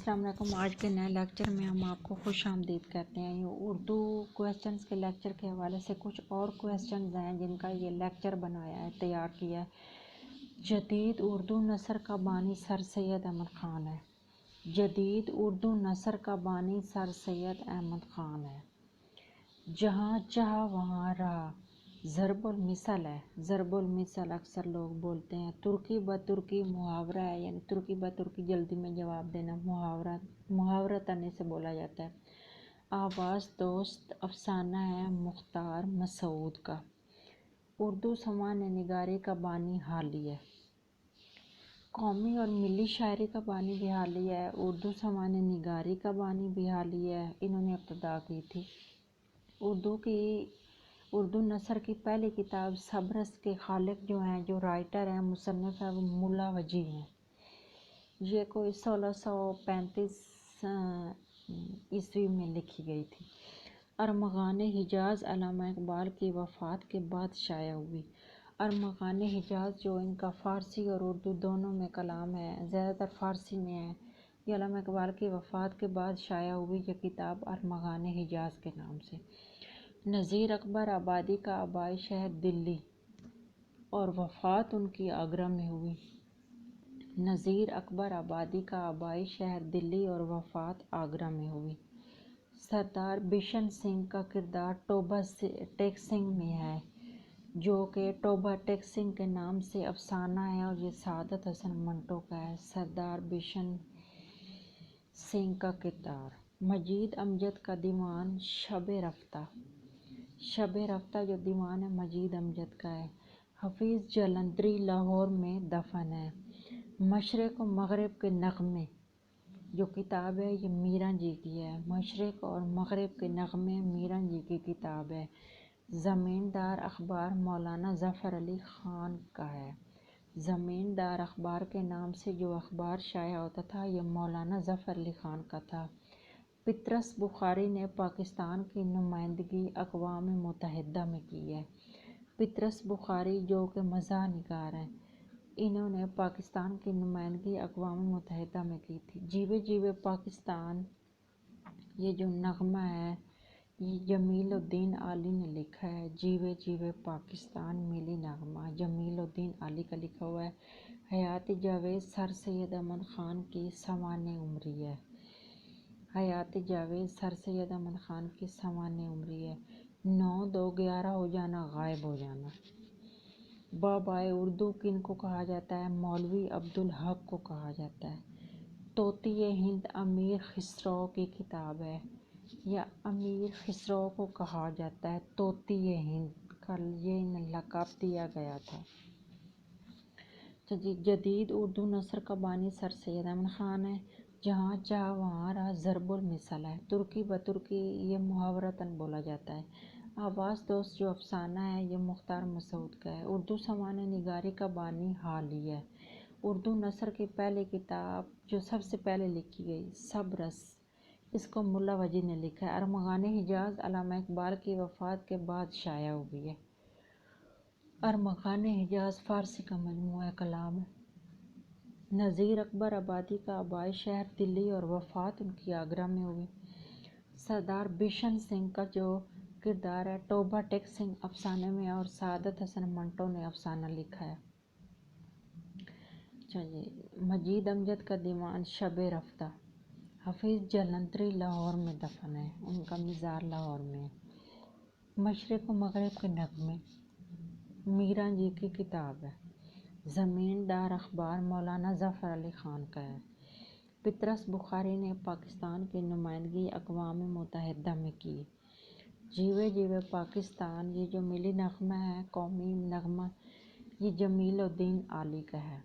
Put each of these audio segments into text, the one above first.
السلام علیکم۔ آج کے نئے لیکچر میں ہم آپ کو خوش آمدید کہتے ہیں۔ یہ اردو کویسچنز کے لیکچر کے حوالے سے کچھ اور کویسچنز ہیں جن کا یہ لیکچر بنایا ہے، تیار کیا ہے۔ جدید اردو نثر کا بانی سر سید احمد خان ہے۔ جدید اردو نثر کا بانی سر سید احمد خان ہے۔ جہاں چاہا وہاں رہا ضرب المثل ہے۔ ضرب المثل اکثر لوگ بولتے ہیں ترکی بترکی محاورہ ہے، یعنی ترکی بترکی جلدی میں جواب دینا، محاورہ تنے سے بولا جاتا ہے۔ آواز دوست افسانہ ہے مختار مسعود کا۔ اردو سماع نگاری کا بانی حالی ہے۔ قومی اور ملی شاعری کا بانی بھی حالی ہے۔ اردو سماع نگاری کا بانی بھی حالی ہے، انہوں نے ابتدا کی تھی۔ اردو نثر کی پہلی کتاب صبرس کے خالق جو ہیں، جو رائٹر ہیں، مصنف ہیں، وہ ملا وجی ہیں۔ یہ کوئی 1635 عیسوی میں لکھی گئی تھی۔ ارمغان حجاز علامہ اقبال کی وفات کے بعد شائع ہوئی۔ ارمغان حجاز جو ان کا فارسی اور اردو دونوں میں کلام ہے، زیادہ تر فارسی میں ہے، یہ علامہ اقبال کی وفات کے بعد شائع ہوئی یہ کتاب ارمغان حجاز کے نام سے۔ نذیر اکبر آبادی کا آبائی شہر دلی اور وفات ان کی آگرہ میں ہوئی۔ نذیر اکبر آبادی کا آبائی شہر دلی اور وفات آگرہ میں ہوئی۔ سردار بشن سنگھ کا کردار ٹوبہ ٹیک سنگھ میں ہے، جو کہ ٹوبہ ٹیک سنگھ کے نام سے افسانہ ہے اور یہ سعادت حسن منٹو کا ہے۔ سردار بشن سنگھ کا کردار۔ مجید امجد کا دیوان شب رفتہ۔ شب رفتہ جو دیوان ہے مجید امجد کا ہے۔ حفیظ جلندری لاہور میں دفن ہے۔ مشرق و مغرب کے نغمے جو کتاب ہے یہ میران جی کی ہے۔ مشرق اور مغرب کے نغمے میران جی کی کتاب ہے۔ زمیندار اخبار مولانا ظفر علی خان کا ہے۔ زمیندار اخبار کے نام سے جو اخبار شائع ہوتا تھا یہ مولانا ظفر علی خان کا تھا۔ پطرس بخاری نے پاکستان کی نمائندگی اقوام متحدہ میں کی ہے۔ پطرس بخاری جو کہ مزاح نگار ہیں، انہوں نے پاکستان کی نمائندگی اقوام متحدہ میں کی تھی۔ جیوے جیوے پاکستان یہ جو نغمہ ہے یہ جمیل الدین عالی نے لکھا ہے۔ جیوے جیوے پاکستان ملی نغمہ جمیل الدین عالی کا لکھا ہوا ہے۔ حیات جاوید سر سید احمد خان کی سوانح عمری ہے۔ حیات جاوید سر سید احمد خان کی سوانح عمری ہے۔ 9-2-11 ہو جانا غائب ہو جانا۔ بابائے اردو کن کو کہا جاتا ہے؟ مولوی عبدالحق کو کہا جاتا ہے۔ طوطی ہند امیر خسرو کی کتاب ہے، یا امیر خسرو کو کہا جاتا ہے طوطی ہند کا یہ لقب دیا گیا تھا۔ جدید اردو نثر کا بانی سر سید احمد خان ہے۔ جہاں چاہا وہاں رہا ضرب المثل ہے۔ ترکی بترکی یہ محاورتاً بولا جاتا ہے۔ آواز دوست جو افسانہ ہے یہ مختار مسعود کا ہے۔ اردو سماع نگاری کا بانی حالی ہے۔ اردو نثر کی پہلی کتاب جو سب سے پہلے لکھی گئی صبرس، اس کو ملا وجی نے لکھا ہے۔ ارمغان حجاز علامہ اقبال کی وفات کے بعد شائع ہوئی ہے۔ ارمغان حجاز فارسی کا مجموعہ کلام ہے۔ نذیر اکبر آبادی کا آبائی شہر دلی اور وفات ان کی آگرہ میں ہوئی۔ سردار بشن سنگھ کا جو کردار ہے ٹوبہ ٹیک سنگھ افسانے میں اور سعادت حسن منٹو نے افسانہ لکھا ہے۔ مجید امجد کا دیوان شب رفتہ۔ حفیظ جلندری لاہور میں دفن ہے، ان کا مزار لاہور میں ہے۔ مشرق و مغرب کے نغمے میران جی کی کتاب ہے۔ زمیندار اخبار مولانا ظفر علی خان کا ہے۔ پطرس بخاری نے پاکستان کی نمائندگی اقوام متحدہ میں کی۔ جیوے جیوے پاکستان یہ جو ملی نغمہ ہے قومی نغمہ یہ جمیل الدین عالی کا ہے۔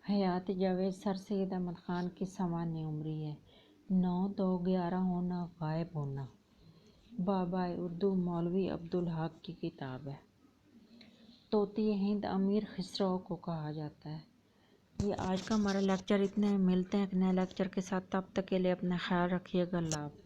حیات جاوید سر سید احمد خان کی سوانح عمری ہے۔ 9-2-11 ہونا غائب ہونا۔ بابائے اردو مولوی عبدالحق کی کتاب ہے۔ طوطی ہند امیر خسرو کو کہا جاتا ہے۔ یہ آج کا ہمارا لیکچر اتنے، ملتے ہیں ایک نئے لیکچر کے ساتھ، تب تک کے لیے اپنا خیال رکھیے گا۔ اللہ حافظ۔